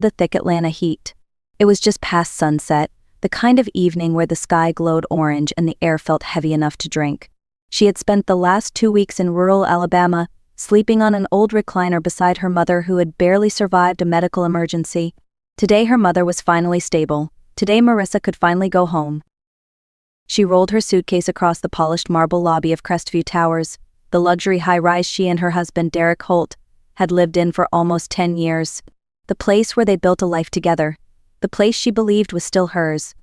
the thick Atlanta heat. It was just past sunset, the kind of evening where the sky glowed orange and the air felt heavy enough to drink. She had spent the last 2 weeks in rural Alabama, sleeping on an old recliner beside her mother who had barely survived a medical emergency. Today her mother was finally stable. Today Marissa could finally go home. She rolled her suitcase across the polished marble lobby of Crestview Towers, the luxury high-rise she and her husband Derek Holt had lived in for almost 10 years. The place where they built a life together. The place she believed was still hers.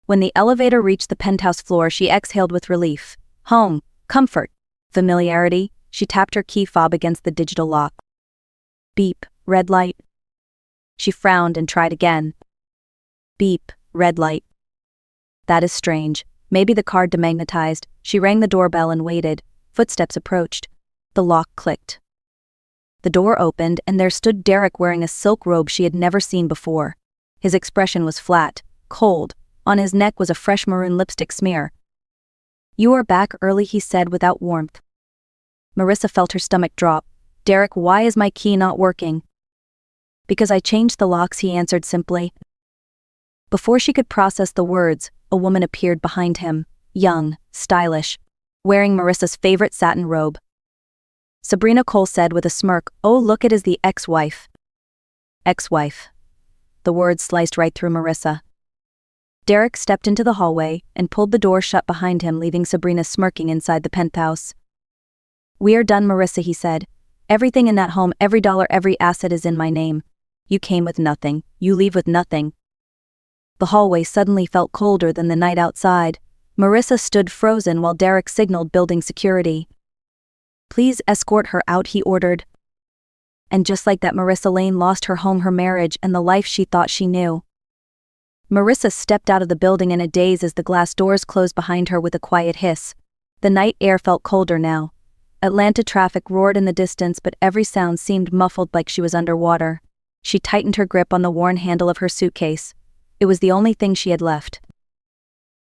When the elevator reached the penthouse floor, she exhaled with relief. Home, comfort, familiarity. She tapped her key fob against the digital lock. Beep, red light. She frowned and tried again. Beep, red light. That is strange. Maybe the card demagnetized. She rang the doorbell and waited. Footsteps approached. The lock clicked. The door opened and there stood Derek wearing a silk robe she had never seen before. His expression was flat, cold. On his neck was a fresh maroon lipstick smear. "You are back early," he said without warmth. Marissa felt her stomach drop. "Derek, why is my key not working?" "Because I changed the locks," he answered simply. Before she could process the words, a woman appeared behind him, young, stylish, wearing Marissa's favorite satin robe. Sabrina Cole said with a smirk, "Oh, look, it is the ex-wife." Ex-wife. The words sliced right through Marissa. Derek stepped into the hallway and pulled the door shut behind him, leaving Sabrina smirking inside the penthouse. "We are done, Marissa," he said. "Everything in that home, every dollar, every asset is in my name. You came with nothing, you leave with nothing." The hallway suddenly felt colder than the night outside. Marissa stood frozen while Derek signaled building security. "Please escort her out," he ordered. And just like that, Marissa Lane lost her home, her marriage, and the life she thought she knew. Marissa stepped out of the building in a daze as the glass doors closed behind her with a quiet hiss. The night air felt colder now. Atlanta traffic roared in the distance, but every sound seemed muffled, like she was underwater. She tightened her grip on the worn handle of her suitcase. It was the only thing she had left.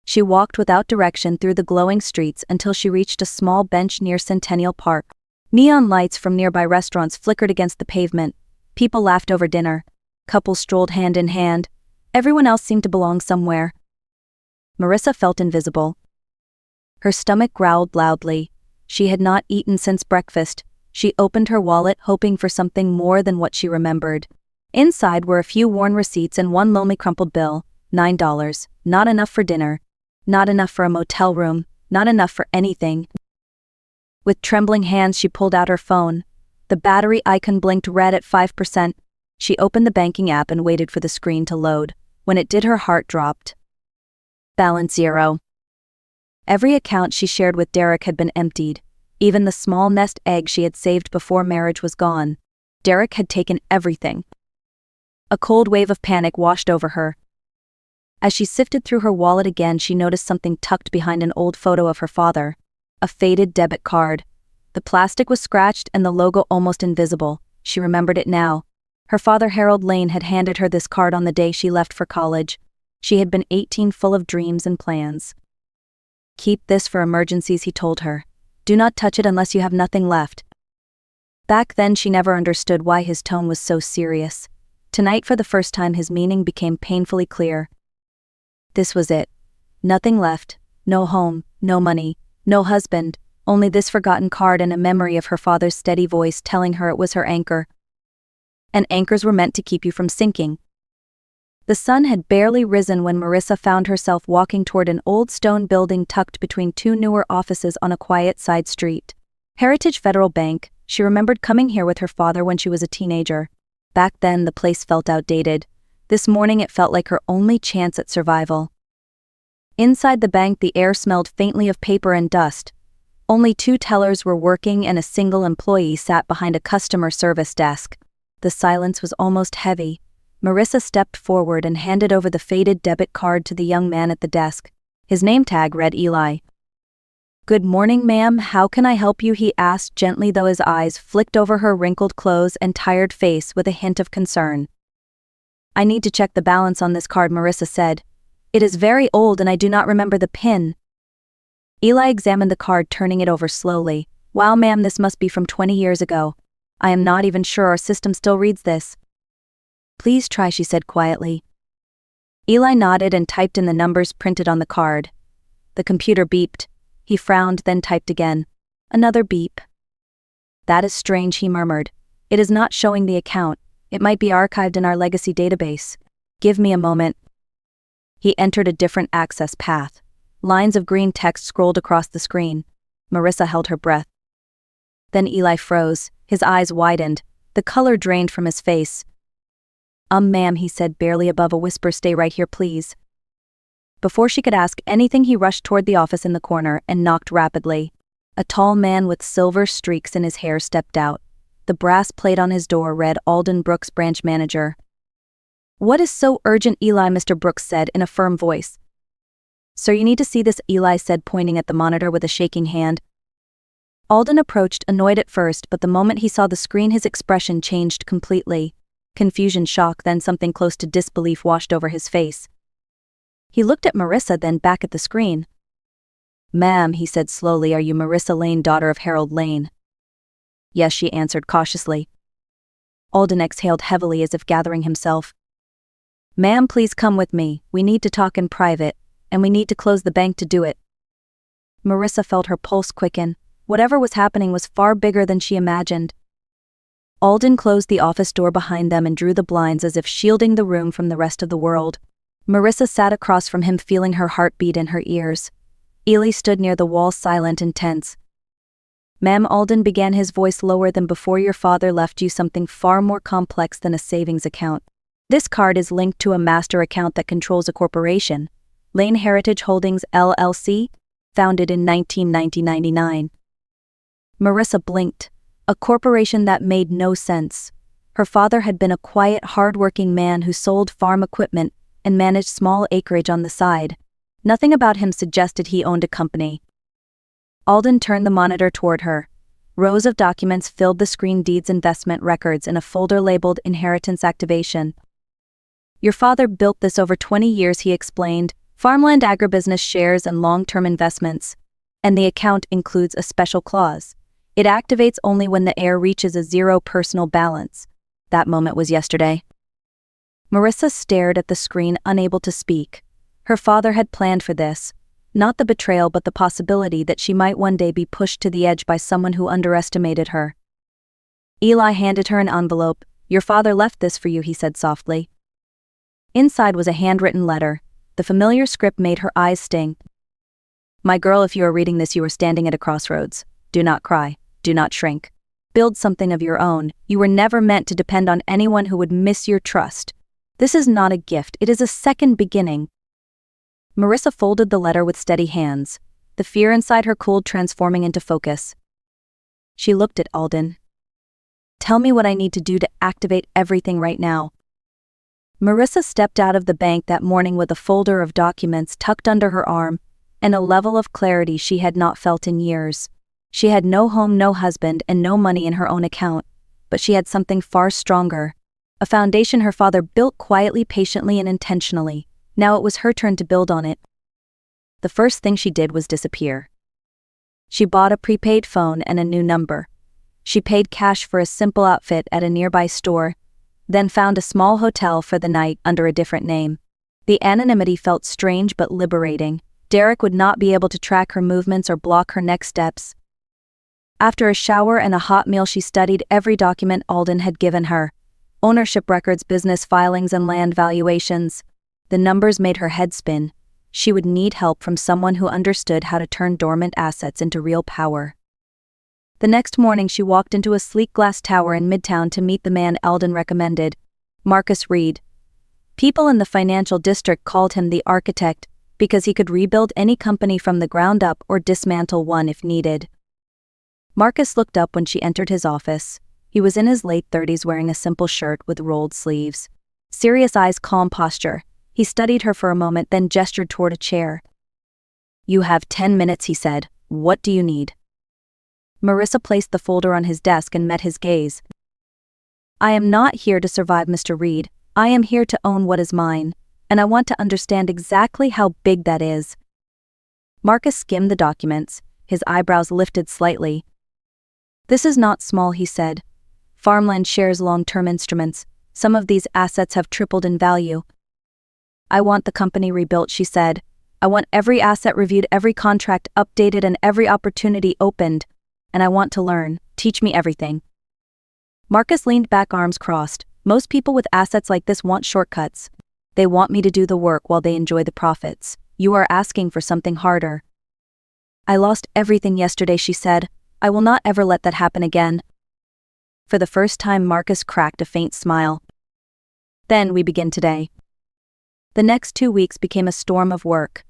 She walked without direction through the glowing streets until she reached a small bench near Centennial Park. Neon lights from nearby restaurants flickered against the pavement. People laughed over dinner. Couples strolled hand in hand. Everyone else seemed to belong somewhere. Marissa felt invisible. Her stomach growled loudly. She had not eaten since breakfast. She opened her wallet, hoping for something more than what she remembered. Inside were a few worn receipts and one lonely crumpled bill. $9. Not enough for dinner. Not enough for a motel room. Not enough for anything. With trembling hands she pulled out her phone. The battery icon blinked red at 5%. She opened the banking app and waited for the screen to load. When it did, her heart dropped. Balance 0. Every account she shared with Derek had been emptied. Even the small nest egg she had saved before marriage was gone. Derek had taken everything. A cold wave of panic washed over her. As she sifted through her wallet again, she noticed something tucked behind an old photo of her father. A faded debit card. The plastic was scratched and the logo almost invisible. She remembered it now. Her father, Harold Lane, had handed her this card on the day she left for college. She had been 18, full of dreams and plans. "Keep this for emergencies," he told her. "Do not touch it unless you have nothing left." Back then she never understood why his tone was so serious. Tonight, for the first time, his meaning became painfully clear. This was it. Nothing left. No home, no money, no husband, only this forgotten card and a memory of her father's steady voice telling her it was her anchor. And anchors were meant to keep you from sinking. The sun had barely risen when Marissa found herself walking toward an old stone building tucked between two newer offices on a quiet side street. Heritage Federal Bank. She remembered coming here with her father when she was a teenager. Back then, the place felt outdated. This morning it felt like her only chance at survival. Inside the bank, the air smelled faintly of paper and dust. Only 2 tellers were working and a single employee sat behind a customer service desk. The silence was almost heavy. Marissa stepped forward and handed over the faded debit card to the young man at the desk. His name tag read Eli. "Good morning, ma'am. How can I help you?" he asked gently, though his eyes flicked over her wrinkled clothes and tired face with a hint of concern. "I need to check the balance on this card," Marissa said. "It is very old and I do not remember the PIN." Eli examined the card, turning it over slowly. "Wow, ma'am, this must be from 20 years ago. I am not even sure our system still reads this." Please try, she said quietly. Eli nodded and typed in the numbers printed on the card. The computer beeped. He frowned, then typed again. Another beep. That is strange, he murmured. It is not showing the account. It might be archived in our legacy database. Give me a moment. He entered a different access path. Lines of green text scrolled across the screen. Marissa held her breath. Then Eli froze. His eyes widened. The color drained from his face. Ma'am, he said barely above a whisper, stay right here, please. Before she could ask anything, he rushed toward the office in the corner and knocked rapidly. A tall man with silver streaks in his hair stepped out. The brass plate on his door read Alden Brooks, branch manager. What is so urgent, Eli? Mr. Brooks said in a firm voice. Sir, you need to see this, Eli said, pointing at the monitor with a shaking hand. Alden approached, annoyed at first, but the moment he saw the screen his expression changed completely. Confusion, shock, then something close to disbelief washed over his face. He looked at Marissa, then back at the screen. Ma'am, he said slowly, are you Marissa Lane, daughter of Harold Lane? Yes, she answered cautiously. Alden exhaled heavily as if gathering himself. Ma'am, please come with me. We need to talk in private, and we need to close the bank to do it. Marissa felt her pulse quicken. Whatever was happening was far bigger than she imagined. Alden closed the office door behind them and drew the blinds as if shielding the room from the rest of the world. Marissa sat across from him, feeling her heartbeat in her ears. Eli stood near the wall, silent and tense. Ma'am, Alden began, his voice lower than before, your father left you something far more complex than a savings account. This card is linked to a master account that controls a corporation, Lane Heritage Holdings, LLC, founded in 1999. Marissa blinked. A corporation that made no sense. Her father had been a quiet, hard-working man who sold farm equipment and managed small acreage on the side. Nothing about him suggested he owned a company. Alden turned the monitor toward her. Rows of documents filled the screen, deeds, investment records in a folder labeled Inheritance Activation. Your father built this over 20 years, he explained, farmland, agribusiness, shares, and long-term investments. And the account includes a special clause. It activates only when the heir reaches a zero personal balance. That moment was yesterday. Marissa stared at the screen, unable to speak. Her father had planned for this. Not the betrayal, but the possibility that she might one day be pushed to the edge by someone who underestimated her. Eli handed her an envelope. Your father left this for you, he said softly. Inside was a handwritten letter. The familiar script made her eyes sting. My girl, if you are reading this, you are standing at a crossroads. Do not cry. Do not shrink. Build something of your own. You were never meant to depend on anyone who would miss your trust. This is not a gift, it is a second beginning. Marissa folded the letter with steady hands. The fear inside her cooled, transforming into focus. She looked at Alden. Tell me what I need to do to activate everything right now. Marissa stepped out of the bank that morning with a folder of documents tucked under her arm and a level of clarity she had not felt in years. She had no home, no husband, and no money in her own account, but she had something far stronger. A foundation her father built quietly, patiently, and intentionally. Now it was her turn to build on it. The first thing she did was disappear. She bought a prepaid phone and a new number. She paid cash for a simple outfit at a nearby store, then found a small hotel for the night under a different name. The anonymity felt strange but liberating. Derek would not be able to track her movements or block her next steps. After a shower and a hot meal, she studied every document Alden had given her. Ownership records, business filings, and land valuations. The numbers made her head spin. She would need help from someone who understood how to turn dormant assets into real power. The next morning, she walked into a sleek glass tower in Midtown to meet the man Alden recommended, Marcus Reed. People in the financial district called him the architect because he could rebuild any company from the ground up or dismantle one if needed. Marcus looked up when she entered his office. He was in his late 30s, wearing a simple shirt with rolled sleeves. Serious eyes, calm posture. He studied her for a moment, then gestured toward a chair. You have 10 minutes, he said. What do you need? Marissa placed the folder on his desk and met his gaze. I am not here to survive, Mr. Reed. I am here to own what is mine, and I want to understand exactly how big that is. Marcus skimmed the documents, his eyebrows lifted slightly. This is not small, he said. Farmland shares, long-term instruments, Some of these assets have tripled in value. I want the company rebuilt, she said. I want every asset reviewed, every contract updated, and every opportunity opened. And I want to learn. Teach me everything. Marcus leaned back, arms crossed. Most people with assets like this want shortcuts. They want me to do the work while they enjoy the profits. You are asking for something harder. I lost everything yesterday, she said. I will not ever let that happen again. For the first time, Marcus cracked a faint smile. Then we begin today. The next 2 weeks became a storm of work.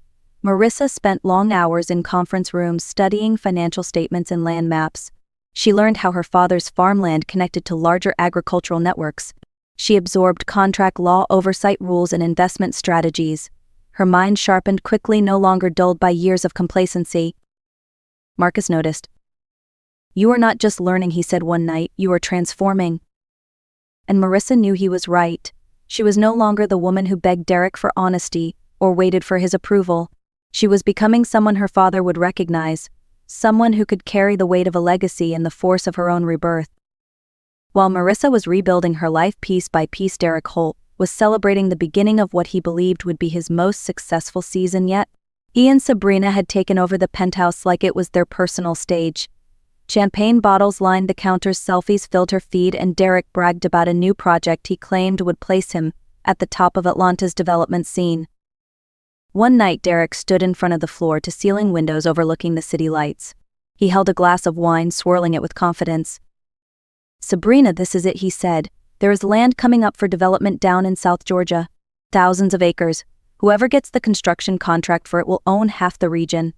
Marissa spent long hours in conference rooms studying financial statements and land maps. She learned how her father's farmland connected to larger agricultural networks. She absorbed contract law oversight rules and investment strategies. Her mind sharpened quickly, no longer dulled by years of complacency. Marcus noticed. You are not just learning, he said one night, you are transforming. And Marissa knew he was right. She was no longer the woman who begged Derek for honesty or waited for his approval. She was becoming someone her father would recognize, someone who could carry the weight of a legacy and the force of her own rebirth. While Marissa was rebuilding her life piece by piece, Derek Holt was celebrating the beginning of what he believed would be his most successful season yet. He and Sabrina had taken over the penthouse like it was their personal stage. Champagne bottles lined the counters, selfies filled her feed, and Derek bragged about a new project he claimed would place him at the top of Atlanta's development scene. One night, Derek stood in front of the floor-to-ceiling windows overlooking the city lights. He held a glass of wine, swirling it with confidence. Sabrina, this is it, he said. There is land coming up for development down in South Georgia. Thousands of acres. Whoever gets the construction contract for it will own half the region.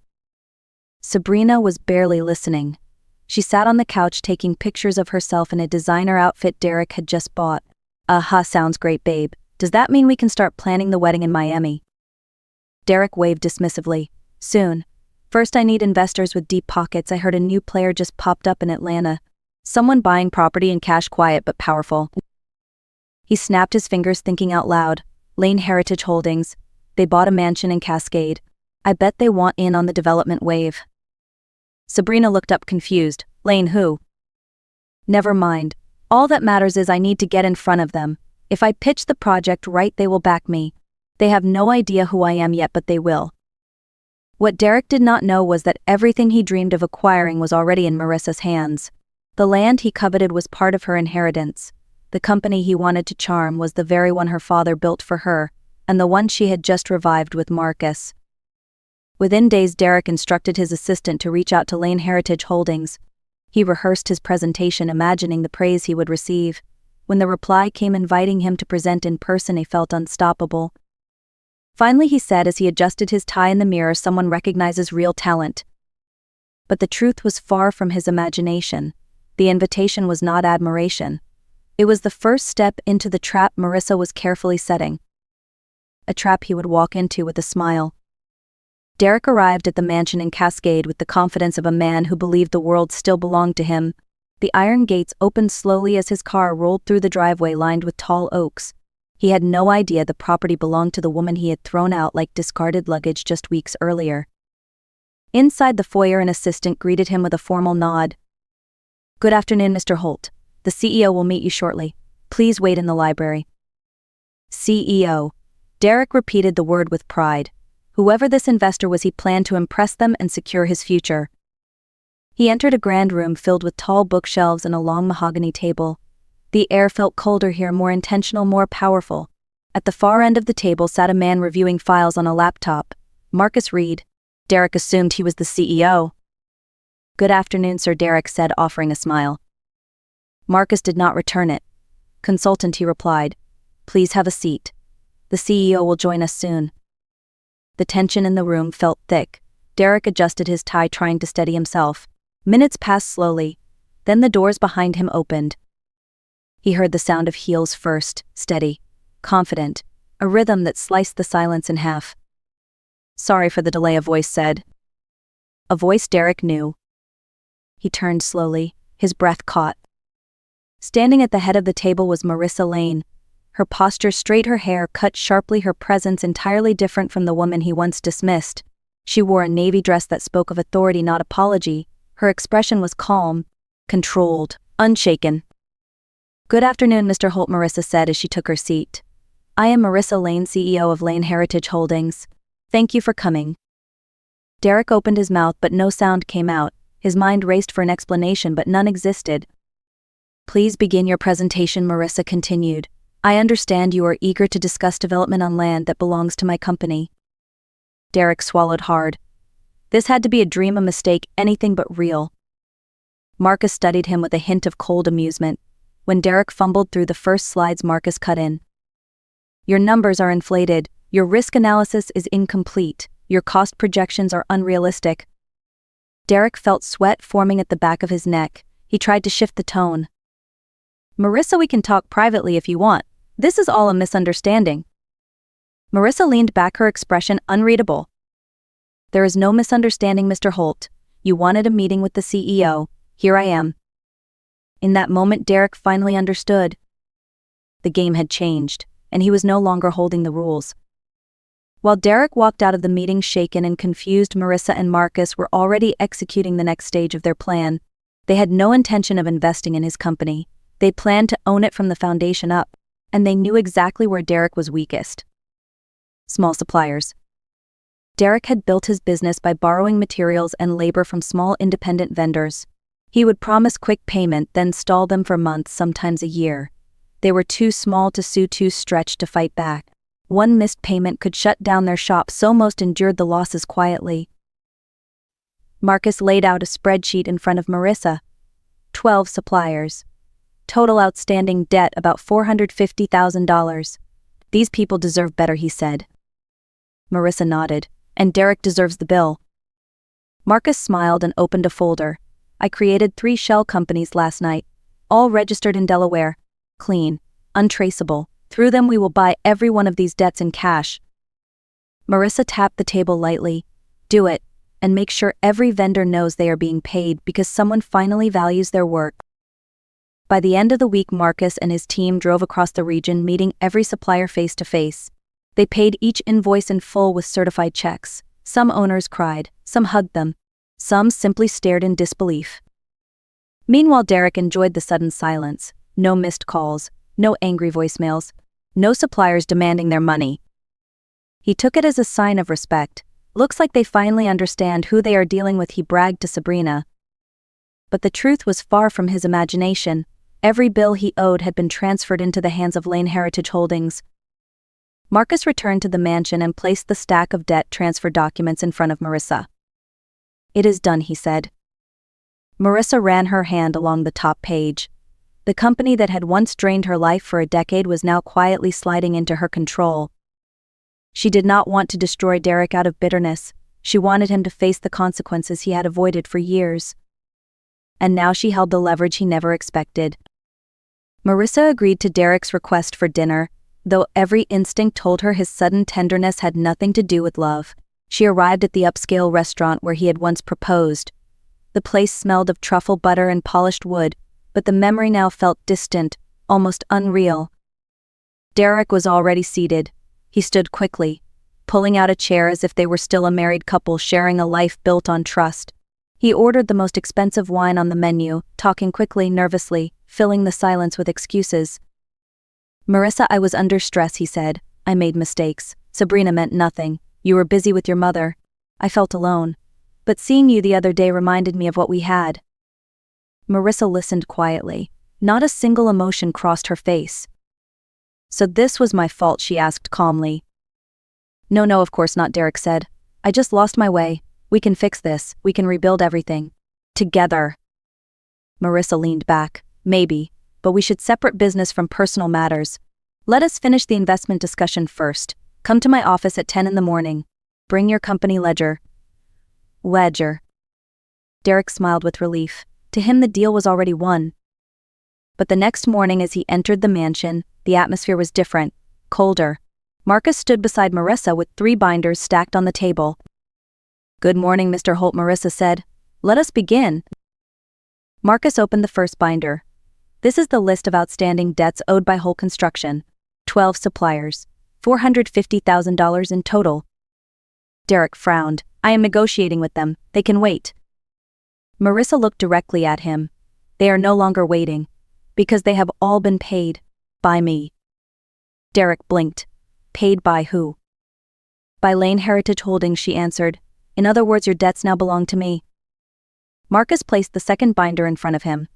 Sabrina was barely listening. She sat on the couch taking pictures of herself in a designer outfit Derek had just bought. Sounds great, babe. Does that mean we can start planning the wedding in Miami? Derek waved dismissively. Soon. First, I need investors with deep pockets. I heard a new player just popped up in Atlanta. Someone buying property in cash, quiet but powerful. He snapped his fingers, thinking out loud. Lane Heritage Holdings. They bought a mansion in Cascade. I bet they want in on the development wave. Sabrina looked up confused. Lane who? Never mind. All that matters is I need to get in front of them. If I pitch the project right, they will back me. They have no idea who I am yet, but they will. What Derek did not know was that everything he dreamed of acquiring was already in Marissa's hands. The land he coveted was part of her inheritance. The company he wanted to charm was the very one her father built for her, and the one she had just revived with Marcus. Within days, Derek instructed his assistant to reach out to Lane Heritage Holdings. He rehearsed his presentation, imagining the praise he would receive. When the reply came inviting him to present in person, he felt unstoppable. Finally, he said as he adjusted his tie in the mirror, someone recognizes real talent. But the truth was far from his imagination. The invitation was not admiration. It was the first step into the trap Marissa was carefully setting. A trap he would walk into with a smile. Derek arrived at the mansion in Cascade with the confidence of a man who believed the world still belonged to him. The iron gates opened slowly as his car rolled through the driveway lined with tall oaks. He had no idea the property belonged to the woman he had thrown out like discarded luggage just weeks earlier. Inside the foyer, an assistant greeted him with a formal nod. Good afternoon, Mr. Holt. The CEO will meet you shortly. Please wait in the library. CEO. Derek repeated the word with pride. Whoever this investor was, he planned to impress them and secure his future. He entered a grand room filled with tall bookshelves and a long mahogany table. The air felt colder here, more intentional, more powerful. At the far end of the table sat a man reviewing files on a laptop. Marcus Reed. Derek assumed he was the CEO. Good afternoon, sir, Derek said, offering a smile. Marcus did not return it. Consultant, he replied. Please have a seat. The CEO will join us soon. The tension in the room felt thick. Derek adjusted his tie, trying to steady himself. Minutes passed slowly. Then the doors behind him opened. He heard the sound of heels first, steady, confident, a rhythm that sliced the silence in half. Sorry for the delay, a voice said. A voice Derek knew. He turned slowly, his breath caught. Standing at the head of the table was Marissa Lane. Her posture straight, her hair cut sharply, her presence entirely different from the woman he once dismissed. She wore a navy dress that spoke of authority, not apology. Her expression was calm, controlled, unshaken. Good afternoon, Mr. Holt, Marissa said as she took her seat. I am Marissa Lane, CEO of Lane Heritage Holdings. Thank you for coming. Derek opened his mouth but no sound came out. His mind raced for an explanation but none existed. Please begin your presentation, Marissa continued. I understand you are eager to discuss development on land that belongs to my company. Derek swallowed hard. This had to be a dream, a mistake, anything but real. Marcus studied him with a hint of cold amusement. When Derek fumbled through the first slides, Marcus cut in. Your numbers are inflated, your risk analysis is incomplete, your cost projections are unrealistic. Derek felt sweat forming at the back of his neck. He tried to shift the tone. Marissa, we can talk privately if you want. This is all a misunderstanding. Marissa leaned back, her expression unreadable. There is no misunderstanding, Mr. Holt. You wanted a meeting with the CEO. Here I am. In that moment, Derek finally understood. The game had changed, and he was no longer holding the rules. While Derek walked out of the meeting shaken and confused, Marissa and Marcus were already executing the next stage of their plan. They had no intention of investing in his company. They planned to own it from the foundation up, and they knew exactly where Derek was weakest. Small suppliers. Derek had built his business by borrowing materials and labor from small independent vendors. He would promise quick payment, then stall them for months, sometimes a year. They were too small to sue, too stretched to fight back. One missed payment could shut down their shop, so most endured the losses quietly. Marcus laid out a spreadsheet in front of Marissa. 12 suppliers. Total outstanding debt about $450,000. These people deserve better, he said. Marissa nodded. And Derek deserves the bill. Marcus smiled and opened a folder. I created 3 shell companies last night, all registered in Delaware. Clean, untraceable. Through them we will buy every one of these debts in cash. Marissa tapped the table lightly. Do it, and make sure every vendor knows they are being paid because someone finally values their work. By the end of the week, Marcus and his team drove across the region, meeting every supplier face to face. They paid each invoice in full with certified checks. Some owners cried, some hugged them, some simply stared in disbelief. Meanwhile, Derek enjoyed the sudden silence. No missed calls, no angry voicemails, no suppliers demanding their money. He took it as a sign of respect. Looks like they finally understand who they are dealing with, he bragged to Sabrina. But the truth was far from his imagination. Every bill he owed had been transferred into the hands of Lane Heritage Holdings. Marcus returned to the mansion and placed the stack of debt transfer documents in front of Marissa. It is done, he said. Marissa ran her hand along the top page. The company that had once drained her life for a decade was now quietly sliding into her control. She did not want to destroy Derek out of bitterness. She wanted him to face the consequences he had avoided for years. And now she held the leverage he never expected. Marissa agreed to Derek's request for dinner, though every instinct told her his sudden tenderness had nothing to do with love. She arrived at the upscale restaurant where he had once proposed. The place smelled of truffle butter and polished wood, but the memory now felt distant, almost unreal. Derek was already seated. He stood quickly, pulling out a chair as if they were still a married couple sharing a life built on trust. He ordered the most expensive wine on the menu, talking quickly, nervously, filling the silence with excuses. Marissa, I was under stress, he said. I made mistakes. Sabrina meant nothing. You were busy with your mother. I felt alone. But seeing you the other day reminded me of what we had. Marissa listened quietly. Not a single emotion crossed her face. So this was my fault, she asked calmly. No, of course not, Derek said. I just lost my way. We can fix this. We can rebuild everything. Together. Marissa leaned back. Maybe. But we should separate business from personal matters. Let us finish the investment discussion first. Come to my office at 10 in the morning. Bring your company ledger. Ledger. Derek smiled with relief. To him the deal was already won. But the next morning as he entered the mansion, the atmosphere was different, colder. Marcus stood beside Marissa with 3 binders stacked on the table. Good morning, Mr. Holt, Marissa said. Let us begin. Marcus opened the first binder. This is the list of outstanding debts owed by Holt Construction. 12 suppliers. $450,000 in total. Derek frowned. I am negotiating with them. They can wait. Marissa looked directly at him. They are no longer waiting. Because they have all been paid. By me. Derek blinked. Paid by who? By Lane Heritage Holdings, she answered. In other words, your debts now belong to me. Marcus placed the second binder in front of him.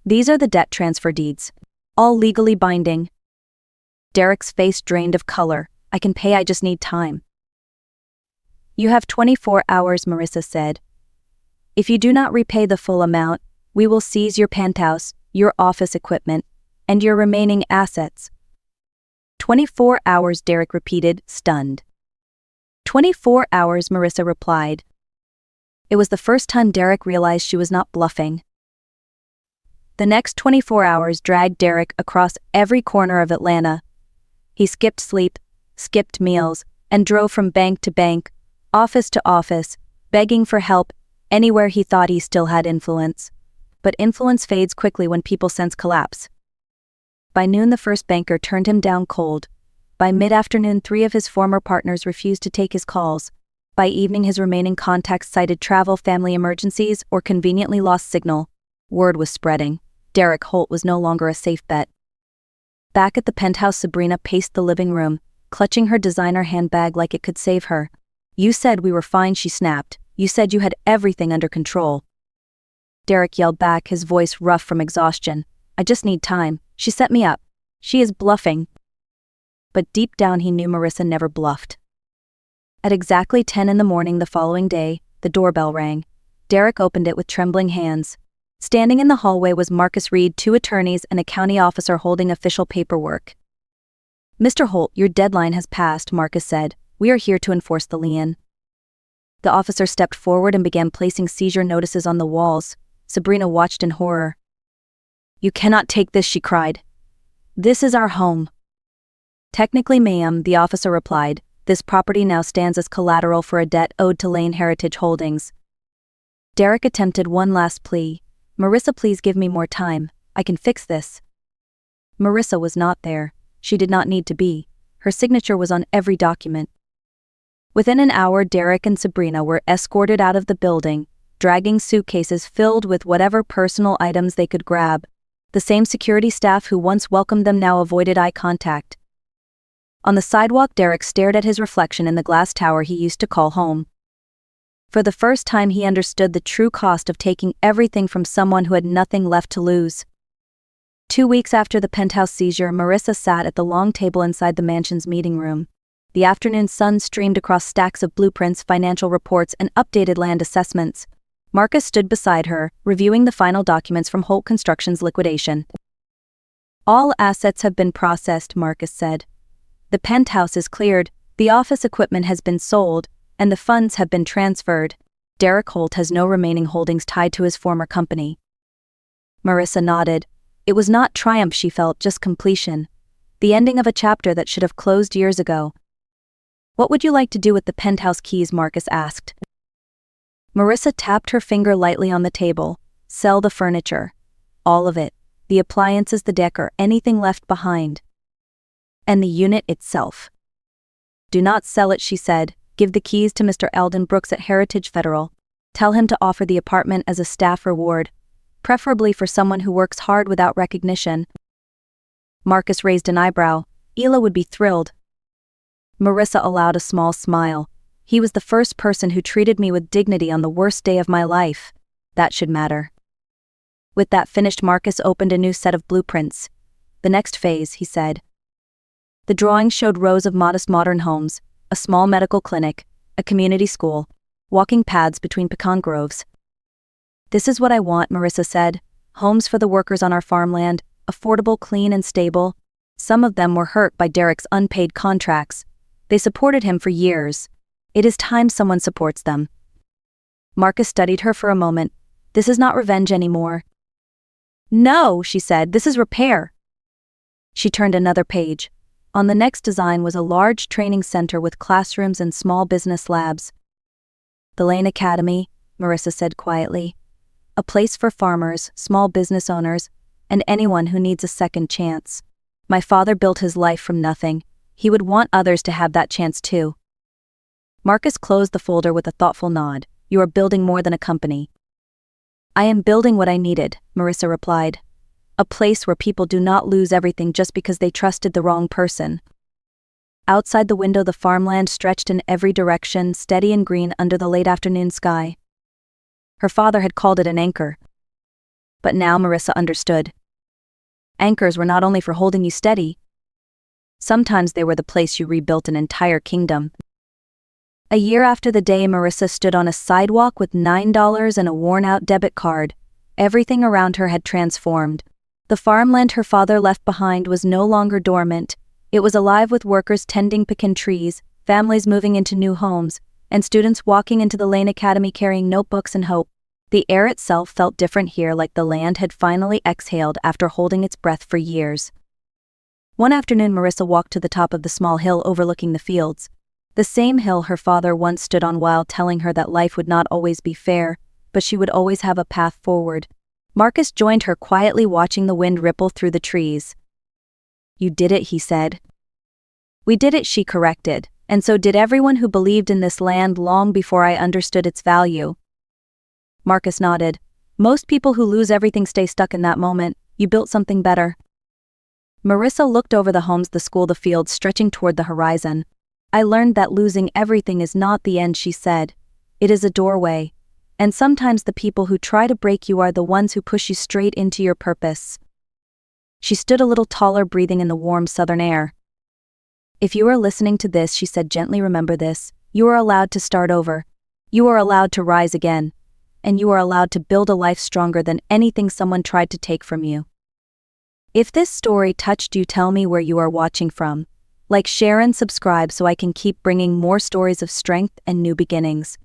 These are the debt transfer deeds. All legally binding. Derek's face drained of color. I can pay, I just need time. You have 24 hours, Marissa said. If you do not repay the full amount, we will seize your penthouse, your office equipment, and your remaining assets. 24 hours, Derek repeated, stunned. 24 hours, Marissa replied. It was the first time Derek realized she was not bluffing. The next 24 hours dragged Derek across every corner of Atlanta. He skipped sleep, skipped meals, and drove from bank to bank, office to office, begging for help anywhere he thought he still had influence. But influence fades quickly when people sense collapse. By noon, the first banker turned him down cold. By mid-afternoon, 3 of his former partners refused to take his calls. By evening, his remaining contacts cited travel, family emergencies, or conveniently lost signal. Word was spreading. Derek Holt was no longer a safe bet. Back at the penthouse, Sabrina paced the living room, clutching her designer handbag like it could save her. You said we were fine, she snapped. You said you had everything under control. Derek yelled back, his voice rough from exhaustion. I just need time. She set me up. She is bluffing. But deep down he knew Marissa never bluffed. At exactly 10 in the morning the following day, the doorbell rang. Derek opened it with trembling hands. Standing in the hallway was Marcus Reed, 2 attorneys and a county officer holding official paperwork. Mr. Holt, your deadline has passed, Marcus said. We are here to enforce the lien. The officer stepped forward and began placing seizure notices on the walls. Sabrina watched in horror. You cannot take this, she cried. This is our home. Technically, ma'am, the officer replied. This property now stands as collateral for a debt owed to Lane Heritage Holdings. Derek attempted one last plea. Marissa, please give me more time. I can fix this. Marissa was not there. She did not need to be. Her signature was on every document. Within an hour, Derek and Sabrina were escorted out of the building, dragging suitcases filled with whatever personal items they could grab. The same security staff who once welcomed them now avoided eye contact. On the sidewalk, Derek stared at his reflection in the glass tower he used to call home. For the first time, he understood the true cost of taking everything from someone who had nothing left to lose. 2 weeks after the penthouse seizure, Marissa sat at the long table inside the mansion's meeting room. The afternoon sun streamed across stacks of blueprints, financial reports, and updated land assessments. Marcus stood beside her, reviewing the final documents from Holt Construction's liquidation. All assets have been processed, Marcus said. The penthouse is cleared, the office equipment has been sold, and the funds have been transferred. Derek Holt has no remaining holdings tied to his former company. Marissa nodded. It was not triumph she felt, just completion. The ending of a chapter that should have closed years ago. What would you like to do with the penthouse keys? Marcus asked. Marissa tapped her finger lightly on the table. Sell the furniture. All of it. The appliances, the decor, anything left behind. And the unit itself. Do not sell it, she said. Give the keys to Mr. Eldon Brooks at Heritage Federal. Tell him to offer the apartment as a staff reward, preferably for someone who works hard without recognition. Marcus raised an eyebrow. Ela would be thrilled. Marissa allowed a small smile. He was the first person who treated me with dignity on the worst day of my life. That should matter. With that finished, Marcus opened a new set of blueprints. The next phase, he said. The drawings showed rows of modest modern homes, a small medical clinic, a community school, walking paths between pecan groves. This is what I want, Marissa said. Homes for the workers on our farmland, affordable, clean, and stable. Some of them were hurt by Derek's unpaid contracts. They supported him for years. It is time someone supports them. Marcus studied her for a moment. This is not revenge anymore. No, she said, this is repair. She turned another page. On the next design was a large training center with classrooms and small business labs. The Lane Academy, Marissa said quietly. A place for farmers, small business owners, and anyone who needs a second chance. My father built his life from nothing. He would want others to have that chance too. Marcus closed the folder with a thoughtful nod. You are building more than a company. I am building what I needed, Marissa replied. a place where people do not lose everything just because they trusted the wrong person. Outside the window, the farmland stretched in every direction, steady and green under the late afternoon sky. Her father had called it an anchor. But now Marissa understood. Anchors were not only for holding you steady. Sometimes they were the place you rebuilt an entire kingdom. A year after the day Marissa stood on a sidewalk with $9 and a worn-out debit card, everything around her had transformed. The farmland her father left behind was no longer dormant. It was alive with workers tending pecan trees, families moving into new homes, and students walking into the Lane Academy carrying notebooks and hope. The air itself felt different here, like the land had finally exhaled after holding its breath for years. One afternoon Marissa walked to the top of the small hill overlooking the fields. The same hill her father once stood on while telling her that life would not always be fair, but she would always have a path forward. Marcus joined her, quietly watching the wind ripple through the trees. "You did it," he said. "We did it," she corrected, "and so did everyone who believed in this land long before I understood its value." Marcus nodded. "Most people who lose everything stay stuck in that moment. You built something better." Marissa looked over the homes, the school, the fields stretching toward the horizon. "I learned that losing everything is not the end," she said. "It is a doorway. And sometimes the people who try to break you are the ones who push you straight into your purpose." She stood a little taller, breathing in the warm southern air. "If you are listening to this," she said gently, "remember this. You are allowed to start over. You are allowed to rise again. And you are allowed to build a life stronger than anything someone tried to take from you." If this story touched you, tell me where you are watching from. Like, share, and subscribe so I can keep bringing more stories of strength and new beginnings.